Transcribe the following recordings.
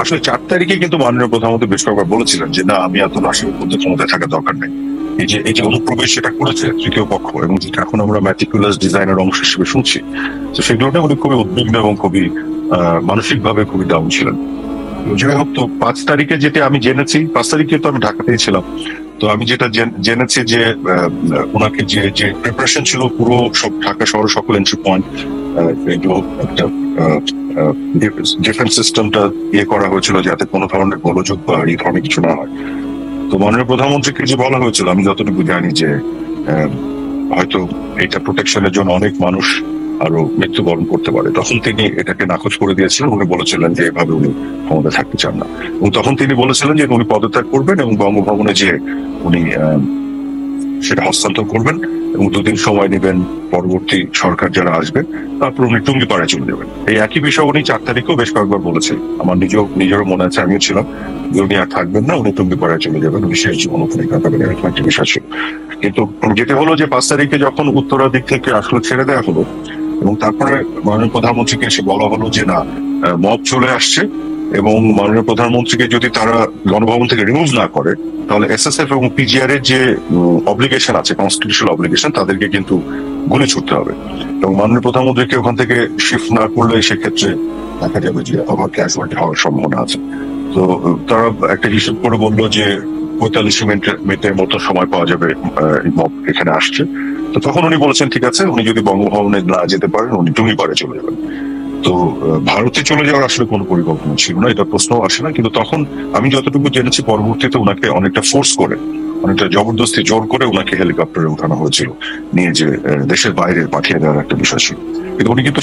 আসলে 4 তারিখে কিন্তু মাননীয় প্রধানমন্ত্রী বেশ কয়েকবার বলেছিলেন যে না, আমি এত রাষ্ট্রের মধ্যে ক্ষমতায় থাকার দরকার নেই। এই যে অনুপ্রবেশ সেটা করেছে তৃতীয় পক্ষ, এবং যেটা এখন আমরা ম্যাটিকুলাস ডিজাইনের অংশ হিসেবে শুনছি, তো সেগুলো উনি খুবই উদ্বিগ্ন এবং খুবই মানসিক ভাবে খুবই ডাউন ছিলেন। যাই হোক, তো 5 তারিখে যেটা আমি জেনেছি, 5 তারিখে তো আমি ঢাকাতেই ছিলাম, তো আমি যেটা জেনেছি যে ওনাকে যে প্রিপারেশন ছিল পুরো সব ঢাকা শহরের সকল এন্ট্রি পয়েন্ট, একটা ডিফেন্স সিস্টেমটা করা হয়েছিল যাতে কোনো ধরনের গোলযোগ বা এই ধরনের কিছু না হয়। তো মাননীয় প্রধানমন্ত্রীকে যে বলা হয়েছিল, আমি যতটুকু জানি যে হয়তো এটা প্রোটেকশনের জন্য অনেক মানুষ আরো মৃত্যুবরণ করতে পারে, তখন তিনি এটাকে নাকচ করে দিয়েছিলেন। উনি বলেছিলেন যে এভাবে উনি ক্ষমতা থাকতে চান না, এবং তখন তিনি বলেছিলেন যে উনি পদত্যাগ করবেন এবং বঙ্গভবনে যে উনি সেটা হস্তান্তর করবেন এবং 2 দিন সময় নেবেন পরবর্তী সরকার যারা আসবে, তারপর উনি টুঙ্গিপাড়ায় চলে যাবেন। এই একই বিষয় উনি 4 তারিখেও বেশ কয়েকবার বলেছেন। আমার নিজেরও মনে আছে, আমিও ছিলাম যে উনি আর থাকবেন না, উনি টুঙ্গিপাড়ায় চলে যাবেন, উনি শেষ জীবন ওখানে কাটাবেন, এরকম একটা বিষয় ছিল। কিন্তু যেটা হলো যে 5 তারিখে যখন উত্তরার দিক থেকে আসলে ছেড়ে দেওয়া হলো এবং তারপরে মাননীয় প্রধানমন্ত্রীকে এসে বলা হলো যে না, মব চলে আসছে এবং মাননীয় প্রধানমন্ত্রীকে যদি তারা গণভবন থেকে রিমুভ না করে তাহলে এসএসএফ এবং পিজিআর এর যে অব্লিগেশন আছে, কনস্টিটিউশনাল অব্লিগেশন, তাদেরকে কিন্তু গুলি ছুটতে হবে, এবং মাননীয় প্রধানমন্ত্রীকে ওখান থেকে শিফট না করলে সেক্ষেত্রে দেখা যাবে যে আবার ক্যাজুয়ালিটি হওয়ার সম্ভাবনা আছে। তো তারা একটা হিসেব করে বললো যে 45 মিনিটের মতো সময় পাওয়া যাবে, মব এখানে আসছে। তো তখন উনি বলেছেন ঠিক আছে, উনি যদি বঙ্গভবনে না যেতে পারেন উনি টুঙ্গিপাড়ে চলে যাবেন। তো ভারতে চলে যাওয়ার আসলে কোনো পরিকল্পনা ছিল না, এটা প্রশ্ন আসে না। কিন্তু তখন আমি যতটুকু জেনেছি পরবর্তীতে ওনাকে অনেকটা ফোর্স করে, অনেকটা জবরদস্তি জোর করে ওনাকে হেলিকপ্টারে উঠানো হয়েছিল, নিয়ে যে দেশের বাইরে পাঠিয়ে দেওয়ার একটা বিষয় ছিল। কিন্তু উনি কিন্তু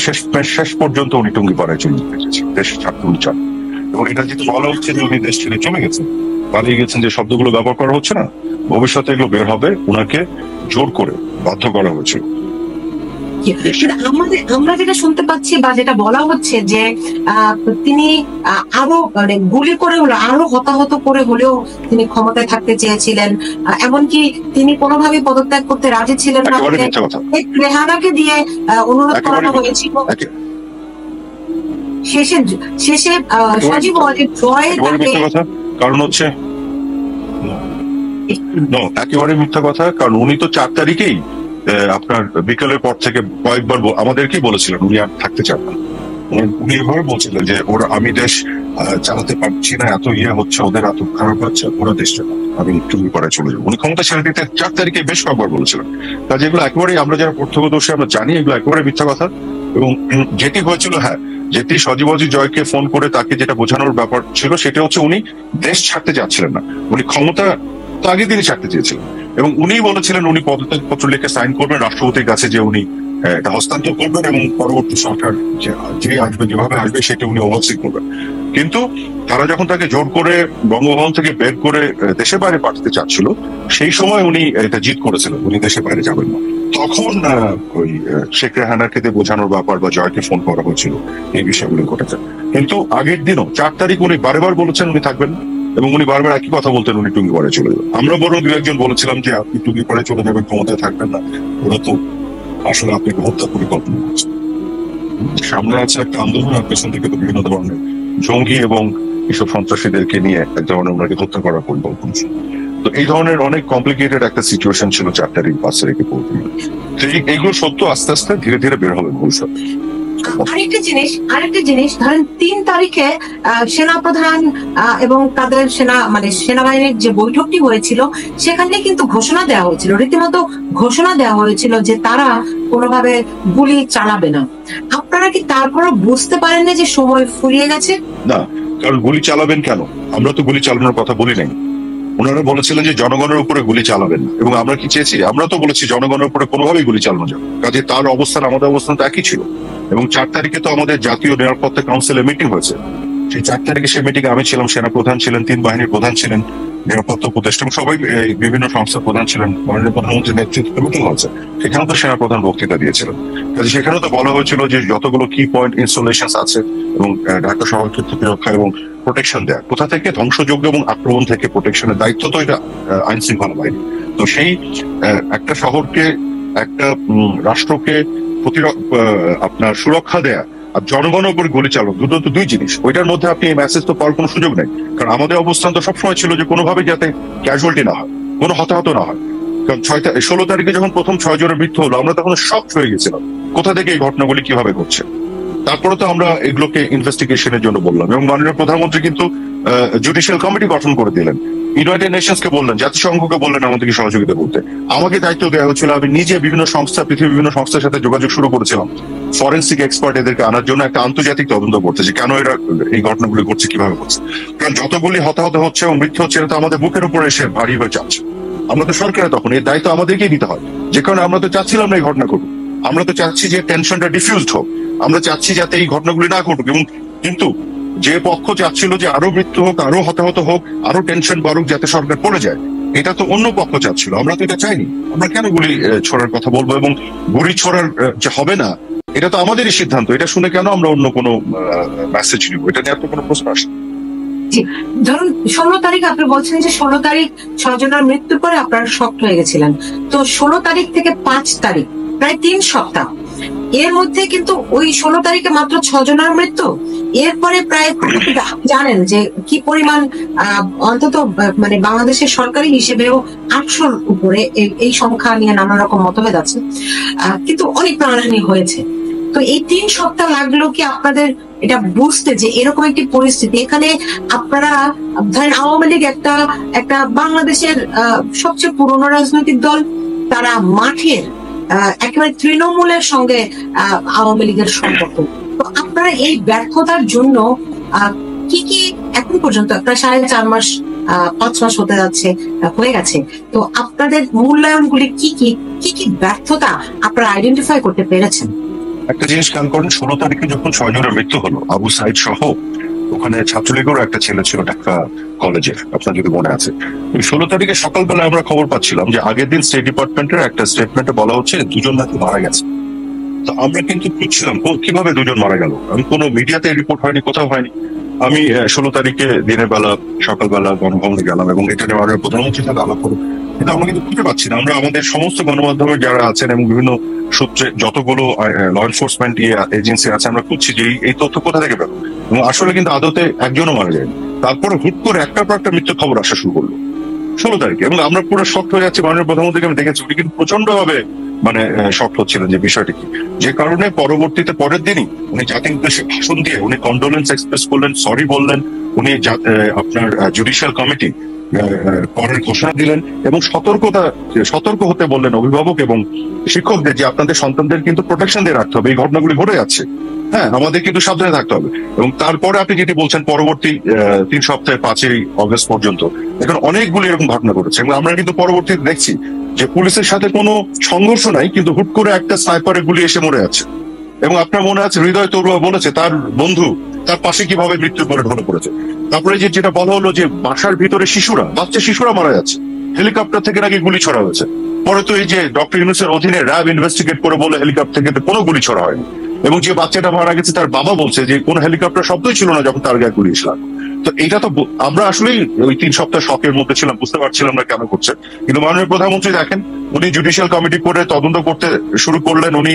শেষ পর্যন্ত উনি টুঙ্গিপাড়ায় চলে যেতে চেয়েছেন, দেশ ছাড়তে উনি চান। এবং এটা যেটা বলা হচ্ছে যে উনি দেশ ছেড়ে চলে গেছেন, পালিয়ে গেছেন, যে শব্দগুলো ব্যবহার করা হচ্ছে না, ভবিষ্যতে এগুলো বের হবে, উনাকে জোর করে বাধ্য করা হয়েছিল। আমরা যেটা শুনতে পাচ্ছি বা যেটা বলা হচ্ছে যে তিনি আরো মানে গুলি করে হলো, আরো হতাহত করে হলেও তিনি ক্ষমতায় থাকতে চেয়েছিলেন, এমনকি তিনি কোনোভাবেই পদত্যাগ করতে রাজি ছিলেন না। রেহানাকে দিয়ে অনুরোধ করানো হয়েছিল। শেষে সজীব ওয়াজেদ জয়ের কারণ হচ্ছে একেবারে মিথ্যা কথা। কারণ উনি তো 4 তারিখেই আপনার বিকেলের পর থেকে কয়েকবার আমাদেরকেই বলেছিলেন উনি আর থাকতে চান না। উনি এভাবে বলছিলেন যে আমি দেশ চালাতে পারছি না, এত হচ্ছে, ওদের এত খারাপ হচ্ছে, ওরা দেশ চালান, আমি টুঙ্গিপাড়ায় চলে যাবো। উনি ক্ষমতা ছেড়ে দিতে 4 তারিখে বেশ কয়েকবার বলেছিলেন। কাজে এগুলো একেবারেই, আমরা যারা প্রত্যক্ষদর্শী আমরা জানি এগুলো একেবারে মিথ্যা কথা। এবং যেটি হয়েছিল, যেটি সজীব ওয়াজেদ জয়কে ফোন করে তাকে যেটা বোঝানোর ব্যাপার ছিল সেটা হচ্ছে উনি দেশ ছাড়তে যাচ্ছিলেন না, উনি ক্ষমতা তো আগের দিনই ছাড়তে চেয়েছিলেন। এবং উনি বলেছিলেন উনি পদত্যাগ পত্র লিখে সাইন করবেন রাষ্ট্রপতির কাছে, যে উনি এটা হস্তান্তর করবেন এবং পরবর্তী সরকার যে আসবে যেভাবে আসবে সেটা উনি ওভারসি করবেন। কিন্তু তারা যখন তাকে জোর করে বঙ্গভবন থেকে বের করে দেশের বাইরে পাঠাতে চাচ্ছিল, সেই সময় উনি এটা জিদ করেছিলেন উনি দেশের বাইরে যাবেন না। তখন ওই শেখ রেহানাকে বোঝানোর ব্যাপার বা জয়কে ফোন করা হয়েছিল, এই বিষয়গুলো ঘটেছে। কিন্তু আগের দিনও 4 তারিখ উনি বারবার বলেছেন উনি থাকবেন, এবং উনি বারবার একই কথা বলতেন উনি টুঙ্গিপাড়ায় চলে যাবেন। আমরা বরং 2-1 বলেছিলাম যে আপনি টুঙ্গিপাড়ায় চলে যাবেন, ক্ষমতায় থাকবেন না, ওরা তো আসলে আপনাকে হত্যা পরিকল্পনা করছে। সামনে আছে একটা আন্দোলন, আর পেছন থেকে তো বিভিন্ন ধরনের জঙ্গি এবং এসব সন্ত্রাসীদেরকে নিয়ে এক ধরনের ওনাকে হত্যা করার পরিকল্পনা ছিল। তো এই ধরনের অনেক কমপ্লিকেটেড একটা সিচুয়েশন ছিল 4 তারিখ 5 তারিখে পড়তে। এইগুলো সত্য আস্তে আস্তে ধীরে ধীরে বের হবে ভবিষ্যতে। আরেকটা জিনিস ধরেন 3 তারিখে সেনাপ্রধান এবং তাদের সেনাবাহিনীর যে বৈঠকটি হয়েছিল সেখানে কিন্তু ঘোষণা দেওয়া হয়েছিল, রীতিমতো ঘোষণা দেওয়া হয়েছিল যে তারা কোনোভাবে গুলি চালাবে না। আপনারা কি তারপরে বুঝতে পারেন না যে সময় ফুরিয়ে গেছে? না, কারণ গুলি চালাবেন কেন? আমরা তো গুলি চালানোর কথা বলি নাই। ওনারা বলেছিলেন যে জনগণের উপরে গুলি চালাবেন, এবং আমরা কি চেয়েছি? আমরা তো বলেছি জনগণের উপরে কোনোভাবেই গুলি চালানো যাবে। কাজে তার অবস্থান আমাদের অবস্থান তো একই ছিল। এবং 4 তারিখে তো আমাদের জাতীয় নিরাপত্তা কাউন্সিলের মিটিং হয়েছে। সেই 4 তারিখে সেই মিটিং আমি ছিলাম, সেনা প্রধান ছিলেন, 3 বাহিনীর প্রধান ছিলেন, নিরাপত্তা উপদেষ্টা এবং সবাই বিভিন্ন সংস্থার প্রধান ছিলেন, মাননীয় প্রধানমন্ত্রীর নেতৃত্বে মিটিং হয়েছে। সেখানে তো সেনা প্রধান বক্তৃতা দিয়েছিলেন। কাজে সেখানে তো বলা হয়েছিল যে যতগুলো কি পয়েন্ট ইনস্টলেশন আছে এবং ঢাকা শহর ক্ষেত্রে রক্ষা এবং প্রোটেকশন দেয়া, কোথা থেকে ধ্বংসযোগ্য এবং আক্রমণ থেকে প্রোটেকশনের দায়িত্ব তো এটা আইন শৃঙ্খলা বাহিনী। তো সেই একটা শহরকে, একটা রাষ্ট্রকে আপনার সুরক্ষা দেয়া আর জনগণের উপর গুলি চালানো, দুটো তো দুই জিনিস। ওইটার মধ্যে আপনি এই মেসেজ তো পাওয়ার কোনো সুযোগ নেই, কারণ আমাদের অবস্থান তো সবসময় ছিল যে কোনোভাবে যাতে ক্যাজুয়ালিটি না হয়, কোনো হতাহত না হয়। কারণ 16 তারিখে যখন প্রথম 6 জনের মৃত্যু হলো, আমরা তখন শক হয়ে গেছিলাম কোথা থেকে এই ঘটনাগুলি কিভাবে ঘটছে। তারপরে তো আমরা এগুলোকে ইনভেস্টিগেশনের জন্য বললাম, এবং মাননীয় প্রধানমন্ত্রী কিন্তু জুডিশিয়াল কমিটি গঠন করে দিলেন, ইউনাইটেড নেশনসকে বললেন, জাতিসংঘকে বললেন আমাদেরকে সহযোগিতা করতে। আমাকে দায়িত্ব দেওয়া হচ্ছিল, আমি নিজে বিভিন্ন সংস্থা, পৃথিবীর বিভিন্ন সংস্থার সাথে যোগাযোগ শুরু করেছিলাম ফরেন্সিক এক্সপার্ট এদেরকে আনার জন্য, একটা আন্তর্জাতিক তদন্ত করতে যে কেন এরা এই ঘটনাগুলি ঘটছে, কিভাবে ঘটছে। কারণ যতগুলি হতাহত হচ্ছে এবং মৃত্যু হচ্ছে, এটা তো আমাদের বুকের উপরে এসে ভারী হয়ে যাচ্ছে। আমরা তো সরকারে তখন এর দায়িত্ব আমাদেরকেই নিতে হয়, যে কারণে আমরা তো চাচ্ছিলাম না এই ঘটনা ঘটুক। আমরা তো চাচ্ছি যে টেনশনটা ডিফিউজড হোক, আমরা চাচ্ছি যাতে এই ঘটনাগুলি না ঘটুক। এবং কিন্তু যে পক্ষ চাচ্ছিল যে আরো মৃত্যু হোক, আরো হতাহত হোক, আরো টেনশন বাড়ুক যাতে সরকার পড়ে যায়, এটা তো অন্য পক্ষ চাচ্ছিল। আমরা তো এটা চাইনি। আমরা কেন গুলি ছোড়ার কথা বলবো, এবং গুলি ছোড়ার যে হবে না এটা তো আমাদেরই সিদ্ধান্ত। এটা শুনে কেন আমরা অন্য কোনো মেসেজ নিব, এটা নিয়ে তো কোনো প্রশ্ন আসে। ধরুন 16 তারিখ আপনি বলছেন যে 16 তারিখ 6 জনের মৃত্যুর পরে আপনারা শক্ট হয়ে গেছিলেন, তো 16 তারিখ থেকে 5 তারিখ প্রায় 3 সপ্তাহ, এর মধ্যে কিন্তু ওই 16 তারিখে মাত্র 6 জনের মৃত্যু, এরপরে প্রায় জানেন যে কি পরিমাণ অন্তত মানে বাংলাদেশের সরকারি হিসেবেও 800-র উপরে এই সংখ্যা নিয়ে নানা রকম মতভেদ আছে, কিন্তু অনেক প্রাণহানি হয়েছে। তো এই 3 সপ্তাহ লাগলো কি আপনাদের এটা বুঝতে যে এরকম একটি পরিস্থিতি, এখানে আপনারা ধরেন আওয়ামী লীগ একটা বাংলাদেশের সবচেয়ে পুরনো রাজনৈতিক দল, তারা মাঠের একেবারে তৃণমূলের সঙ্গে আওয়ামী লীগের সম্পর্ক, তো আপনারা এই ব্যর্থতার জন্য কি কি এখন পর্যন্ত প্রায় 4.5 মাস 5 মাস হতে যাচ্ছে, হয়ে গেছে, তো আপনাদের মূল্যায়নগুলি কি কি ব্যর্থতা আপনারা আইডেন্টিফাই করতে পেরেছেন? একটা জিনিস খেয়াল করেন, 16 তারিখে যখন 6 জনের মৃত্যু হলো, আবু সাইদ সহ ওখানে ছাত্রলীগেরও একটা ছেলে ছিল ঢাকা কলেজের, আপনার যদি মনে আছে। 16 তারিখে সকালবেলা আমরা খবর পাচ্ছিলাম যে আগের দিন স্টেট ডিপার্টমেন্টের একটা স্টেটমেন্টে বলা হচ্ছে 2 জন নাকি মারা গেছে। তো আমরা কিন্তু খুঁজছিলাম কিভাবে 2 জন মারা গেল, আমি কোনো মিডিয়াতে রিপোর্ট হয়নি, কোথাও হয়নি। আমি 16 তারিখে দিনের বেলা সকালবেলা গণভবনে গেলাম এবং এখানে মাননীয় প্রধানমন্ত্রীর সাথে আলাপ করবো, কিন্তু আমরা কিন্তু খুঁজে পাচ্ছি না। আমরা আমাদের সমস্ত গণমাধ্যমে যারা আছেন এবং বিভিন্ন সূত্রে যতগুলো ল এনফোর্সমেন্ট এজেন্সি আছে, আমরা খুঁজছি যে এই তথ্য কোথা থেকে পেল, এবং আসলে কিন্তু আদতে একজনও মারা যায়নি। তারপরে হুট করে একটার পর একটা মৃত্যুর খবর আসা শুরু করলো 16 তারিখে, এবং আমরা পুরো শক্ট হয়ে যাচ্ছি। মাননীয় প্রধানমন্ত্রীকে আমি দেখেছি, উনি কিন্তু প্রচন্ড ভাবে শক্ট হচ্ছিলেন যে বিষয়টি কি, যে কারণে পরবর্তীতে পরের দিনই উনি জাতির উদ্দেশ্যে ভাষণ দিয়ে উনি কন্ডোলেন্স এক্সপ্রেস করলেন, সরি বললেন, উনি আপনার জুডিশিয়াল কমিটি করার ঘোষণা দিলেন এবং সতর্ক হতে বললেন অভিভাবক এবং শিক্ষকদের যে আপনাদের সন্তানদের কিন্তু প্রোটেকশন দিয়ে রাখতে হবে, এই ঘটনাগুলি ঘটে যাচ্ছে, হ্যাঁ আমাদের কিন্তু সাবধানে থাকতে হবে। এবং তারপরে আপনি যেটি বলছেন পরবর্তী 3 সপ্তাহে 5ই অগস্ট পর্যন্ত এখন অনেকগুলি এরকম ঘটনা ঘটেছে, এবং আমরা কিন্তু পরবর্তীতে দেখছি যে পুলিশের সাথে কোনো সংঘর্ষ নাই, কিন্তু হুট করে একটা স্নাইপারে গুলি এসে মরে যাচ্ছে। এবং আপনার মনে আছে হৃদয় তরুয়া বলেছে তার বন্ধু তার পাশে কিভাবে মৃত্যুর পরে ঢলে পড়েছে। তারপরে যেটা বলা হলো যে বাসার ভিতরে বাচ্চা শিশুরা মারা যাচ্ছে, হেলিকপ্টার থেকে নাকি গুলি ছড়া হয়েছে। পরে তো এই যে ডক্টর ইউনূসের অধীনে র্যাব ইনভেস্টিগেট করে বলে হেলিকপ্টার থেকে কোনো গুলি ছড়া হয়নি, এবং যে বাচ্চাটা মারা গেছে তার বাবা বলছে যে কোনো হেলিকপ্টার শব্দই ছিল না যখন তার গায়ে গুলি এসে লাগলো। তো এটা তো আমরা আসলেই ওই 3 সপ্তাহ শকের মধ্যে ছিলাম, বুঝতে পারছিলাম না কেন করছে। কিন্তু মাননীয় প্রধানমন্ত্রী দেখেন, উনি জুডিশিয়াল কমিটি করে তদন্ত করতে শুরু করলেন, উনি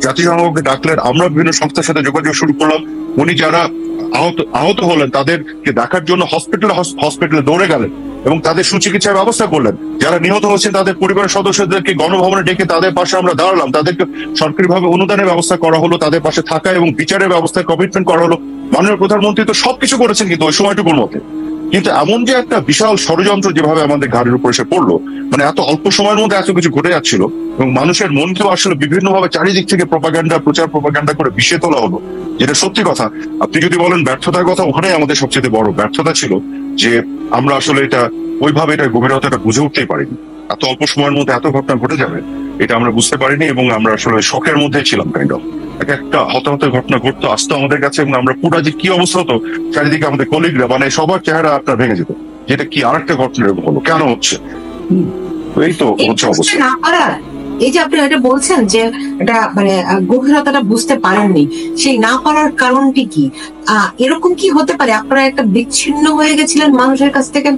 জাতিসংঘকে ডাকলেন, আমরা বিভিন্ন সংস্থার সাথে যোগাযোগ শুরু করলাম। উনি যারা আহত হলেন তাদেরকে দেখার জন্য হসপিটালে দৌড়ে গেলেন এবং তাদের সুচিকিৎসার ব্যবস্থা করলেন। যারা নিহত হচ্ছেন তাদের পরিবারের সদস্যদেরকে গণভবনে ডেকে তাদের পাশে আমরা দাঁড়ালাম, তাদেরকে সরকারিভাবে অনুদানের ব্যবস্থা করা হলো, তাদের পাশে থাকা এবং বিচারের ব্যবস্থায় কমিটমেন্ট করা হলো। মাননীয় প্রধানমন্ত্রী তো সবকিছু করেছেন কিন্তু ওই সময়টুকুর মধ্যে। কিন্তু এমন যে একটা বিশাল ষড়যন্ত্র যেভাবে আমাদের ঘাড়ের উপর এসে পড়লো, এত অল্প সময়ের মধ্যে এত কিছু ঘটে যাচ্ছিল, এবং মানুষের মনকেও আসলে বিভিন্ন ভাবে চারিদিক থেকে প্রচার প্রপাগান্ডা করে বিষিয়ে তোলা হলো, যেটা সত্যি কথা। আপনি যদি বলেন ব্যর্থতার কথা, ওখানেই আমাদের সবচেয়ে বড় ব্যর্থতা ছিল যে আমরা আসলে এটা ওইভাবে এটা গভীরতাটা বুঝে উঠতেই পারিনি। এত অল্প সময়ের মধ্যে এত ঘটনা ঘটে যাবে এটা আমরা বুঝতে পারিনি, এবং আমরা আসলে শখের মধ্যেই ছিলাম। একটা হতাহতের ঘটনা ঘটতো, আসতো আমাদের কাছে, এবং আমরা পুরো যে কি অবস্থা হতো, চারিদিকে আমাদের কলিগরা সবার চেহারা আপনার ভেঙে যেত, যেটা কি আরেকটা ঘটনা এরকম হলো, কেন হচ্ছে। এই তো হচ্ছে অবস্থা। এই যে আপনি এটা বলছেন যে এটা মানে গভীরতাটা বুঝতে পারেননি, সেই না পারার কারণটি কি? এরকম কি হতে পারে আপনারা একটা বিচ্ছিন্ন হয়ে গেছিলেন মানুষের কাছ থেকে,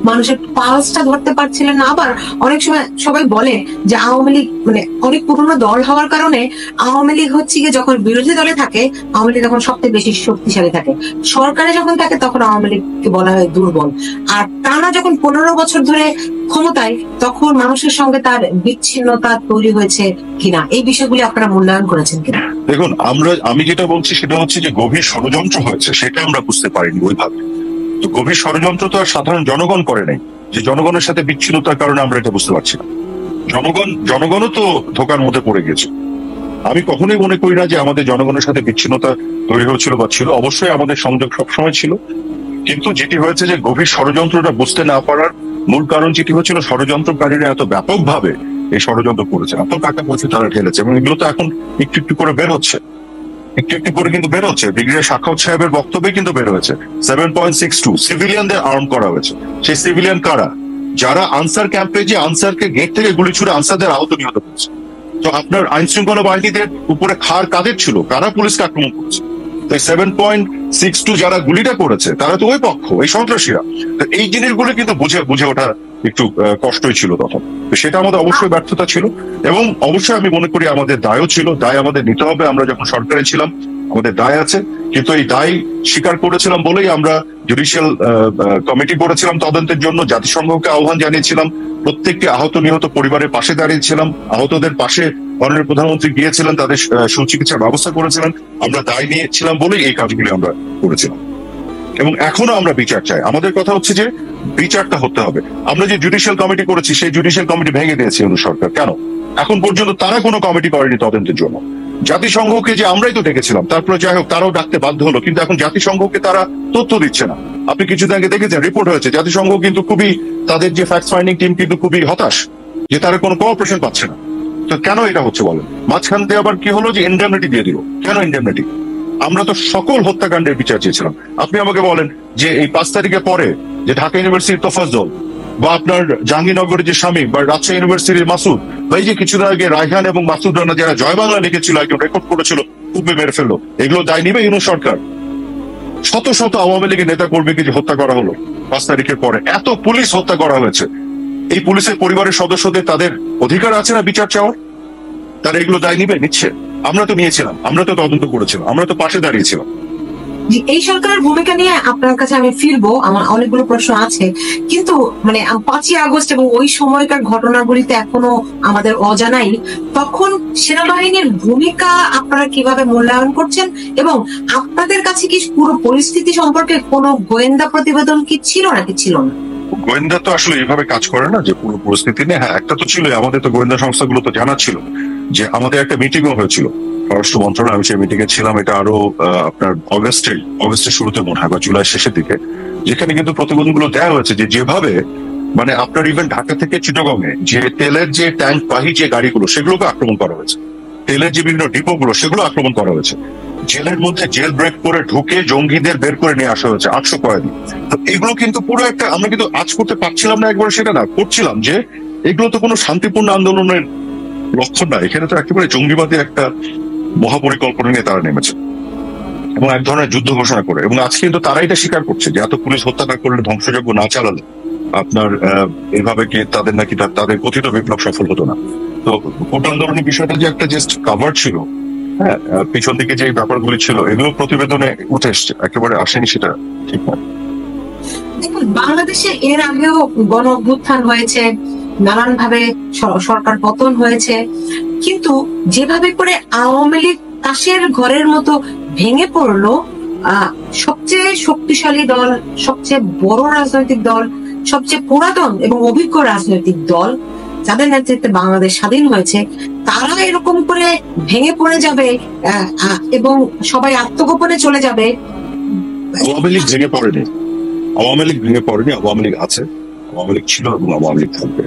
মানুষের পালসটা ধরতে পারছিলেন না? আবার অনেক সময় সবাই বলে যে আওয়ামী লীগ মানে অনেক পুরনো দল হওয়ার কারণে আওয়ামী লীগ হচ্ছে গিয়ে যখন বিরোধী দলে থাকে আওয়ামী লীগ তখন সবচেয়ে বেশি শক্তিশালী থাকে, সরকারে যখন থাকে তখন আওয়ামী লীগকে বলা হয় দুর্বল, আর টানা যখন 15 বছর ধরে ক্ষমতায় তখন মানুষের সঙ্গে তার বিচ্ছিন্নতা তৈরি হয়েছে কিনা, এই বিষয়গুলি আপনারা মূল্যায়ন করেছেন কিনা? দেখুন, আমি যেটা বলছি সেটা হচ্ছে যে গভীর ষড়যন্ত্র হয়েছে সেটা আমরা বুঝতে পারিনি ওইভাবে। তো গভীর ষড়যন্ত্র তো আর সাধারণ জনগণ করে নাই, যে জনগণের সাথে বিচ্ছিন্নতার কারণে আমরা এটা বুঝতে পারছি না। জনগণও তো ধোকার মধ্যে পড়ে গেছে। আমি কখনোই মনে করি না যে আমাদের জনগণের সাথে বিচ্ছিন্নতা তৈরি হয়েছিল বা ছিল, অবশ্যই আমাদের সংযোগ সবসময় ছিল, কিন্তু যেটি হয়েছে যে গভীর ষড়যন্ত্রটা বুঝতে না পারার মূল কারণ যেটি হচ্ছিল, ষড়যন্ত্রকারীরা এত ব্যাপকভাবে এই ষড়যন্ত্র করেছে, এত টাকা পয়সা তারা ঢেলেছে, এবং এগুলো তো এখন একটু একটু করে বের হচ্ছে, একটু একটু করে কিন্তু বের হচ্ছে। ব্রিগেডিয়ার সাখাওয়াত সাহেবের বক্তব্যে কিন্তু বের হয়েছে 7.62 সিভিলিয়ানদের আর্ম করা হয়েছে। সেই সিভিলিয়ান কারা? যারা আনসার ক্যাম্পে যে আনসারকে গেট থেকে গুলি ছুড়ে আনসারদের আহত নিহত করেছে। তো আপনার আইন শৃঙ্খলা বাহিনীদের উপরে খার কাদের ছিল? কারা পুলিশকে আক্রমণ করেছে? 7.62 যারা গুলিটা করেছে তারা তো ওই পক্ষ, এই সন্ত্রাসীরা। তো এই জিনিসগুলো কিন্তু বুঝে ওঠা একটু কষ্টই ছিল তখন। তো সেটা আমাদের অবশ্যই ব্যর্থতা ছিল, এবং অবশ্যই আমি মনে করি আমাদের দায়ও ছিল, দায় আমাদের নিতে হবে। আমরা যখন সরকারে ছিলাম আমাদের দায় আছে, কিন্তু এই দায় স্বীকার করেছিলাম বলেই আমরা জুডিশিয়াল কমিটি করেছিলাম তদন্তের জন্য, জাতিসংঘকে আহ্বান জানিয়েছিলাম, প্রত্যেকটি আহত নিহত পরিবারের পাশে দাঁড়িয়েছিলাম, আহতদের পাশে মাননীয় প্রধানমন্ত্রী গিয়েছিলেন, তাদের সুচিকিৎসার ব্যবস্থা করেছিলেন। আমরা দায় নিয়েছিলাম বলেই এই কাজগুলি আমরা করেছিলাম, এবং এখনো আমরা বিচার চাই। আমাদের কথা হচ্ছে যে বিচারটা হতে হবে। আমরা যে জুডিশিয়াল কমিটি করেছি সেই জুডিশিয়াল কমিটি ভেঙে দিয়েছে সরকার। কেন? এখন পর্যন্ত তারা কোনো কমিটি করেনি তদন্তের জন্য। জাতিসংঘকে যে আমরাই তো ডেকেছিলাম, তারপরে যাই হোক তারাও ডাকতে বাধ্য হলো, কিন্তু এখন জাতিসংঘকে তারা তথ্য দিচ্ছে না। আপনি কিছুদিন আগে দেখেছেন রিপোর্ট হয়েছে, জাতিসংঘ কিন্তু খুবই, তাদের যে ফ্যাক্ট ফাইন্ডিং টিম কিন্তু খুবই হতাশ যে তারা কোনো কোঅপারেশন পাচ্ছে না। তো কেন এটা হচ্ছে বলেন? মাঝখান দিয়ে আবার কি হলো যে ইন্ডেমনিটি দিয়ে দিল। কেন ইন্ডেমনিটি? আমরা তো সকল হত্যাকাণ্ডের বিচার চেয়েছিলাম। আপনি আমাকে বলেন যে এই 5 তারিখের পরে যে ঢাকা ইউনিভার্সিটির তোফাজ্জল, বা আপনার জাহাঙ্গীরনগরের যে স্বামী, বা রাজশাহী ইউনিভার্সিটির মাসুদ, বা এই যে কিছুদিন আগে রায়হান এবং মাসুদ রানা যারা জয় বাংলা লিখেছিল, একজন রেকর্ড করেছিল, খুবই মেরে ফেললো, এগুলো দায় নিবে ইউনুস সরকার? শত শত আওয়ামী লীগের নেতা কর্মীকে যে হত্যা করা হলো 5 তারিখের পরে, এত পুলিশ হত্যা করা হয়েছে, এই পুলিশের পরিবারের সদস্যদের তাদের অধিকার আছে না বিচার চাওয়ার? তারা এগুলো দায় নিবে? নিচ্ছে। আমরা তো নিয়েছিলাম, আমরা তো তদন্ত করেছিলাম, আমরা তো পাশে দাঁড়িয়েছিলাম। এই সরকারের ভূমিকা নিয়ে আপনার কাছে আমি ফিরবো, আমার অনেকগুলো প্রশ্ন আছে, কিন্তু মানে 5ই আগস্ট এবং ওই সময়কার ঘটনাগুলিতে এখনো আমাদের অজানাই। তখন সেনাবাহিনীর ভূমিকা আপনারা কিভাবে মূল্যায়ন করছেন, এবং আপনাদের কাছে কি পুরো পরিস্থিতি সম্পর্কে কোনো গোয়েন্দা প্রতিবেদন কি ছিল নাকি ছিল না? গোয়েন্দা তো আসলে এইভাবে কাজ করে না যে পুরো পরিস্থিতি নিয়ে। হ্যাঁ, একটা তো ছিল, আমাদের তো গোয়েন্দা সংস্থাগুলো তো জানা ছিল যে আমাদের একটা মিটিংও হয়েছিল পররাষ্ট্র মন্ত্রণালয়, আমি সেই মিটিং এ ছিলাম। এটা আরো আপনার অগস্টের শুরুতে মনে হয়, বা জুলাই শেষের দিকে, যেখানে কিন্তু প্রতিবেদনগুলো দেওয়া হয়েছে যে যেভাবে মানে আপনার ইভেন ঢাকা থেকে চিটাগংয়ে যে তেলের যে ট্যাঙ্ক বাহী যে গাড়িগুলো সেগুলোকে আক্রমণ করা হয়েছে, তেলের যে বিভিন্ন ডিপোগুলো সেগুলো আক্রমণ করা হয়েছে, জেলের মধ্যে জেল ব্রেক করে ঢুকে জঙ্গিদের বের করে নিয়ে আসা হয়েছে 800 কয়েদি। তো এগুলো কিন্তু পুরো একটা, আমরা কিন্তু আজ করতে পারছিলাম না একবার, সেটা না করছিলাম যে এগুলো তো কোনো শান্তিপূর্ণ আন্দোলনের লক্ষণ না, এখানে তো একেবারে জঙ্গিবাদী একটা মহাপরিকল্পনা নিয়ে তারা নেমেছে এবং এক ধরনের যুদ্ধ ঘোষণা করে। এবং আজকে কিন্তু তারা এটা স্বীকার করছে যে এত পুলিশ হত্যা না করলে, ধ্বংসযজ্ঞ না চালালে আপনার এভাবে কি তাদের নাকি তাদের কথিত বিপ্লব সফল হতো না। তো কোটা আন্দোলনের বিষয়টা যে একটা জাস্ট কাভার ছিল, হ্যাঁ, পিছন দিকে যে ব্যাপারগুলি ছিল এগুলো প্রতিবেদনে উঠে এসছে, একেবারে আসেনি সেটা ঠিক নয়। দেখুন, বাংলাদেশে এর আগেও গণ অভ্যুত্থান হয়েছে, নানান ভাবে সরকার পতন হয়েছে, কিন্তু যেভাবে করে আওয়ামী লীগ তাসের ঘরের মতো ভেঙে পড়লো, সবচেয়ে শক্তিশালী দল, সবচেয়ে বড় রাজনৈতিক দল, সবচেয়ে পুরাতন এবং অভিজ্ঞ রাজনৈতিক দল, যাদের নেতৃত্বে বাংলাদেশ স্বাধীন হয়েছে, তারা এরকম করে ভেঙে পড়ে যাবে এবং সবাই আত্মগোপনে চলে যাবে। আওয়ামী লীগ ভেঙে পড়েনি, আওয়ামী লীগ আছে, আওয়ামী লীগ ছিল এবং আওয়ামী লীগ থাকবে।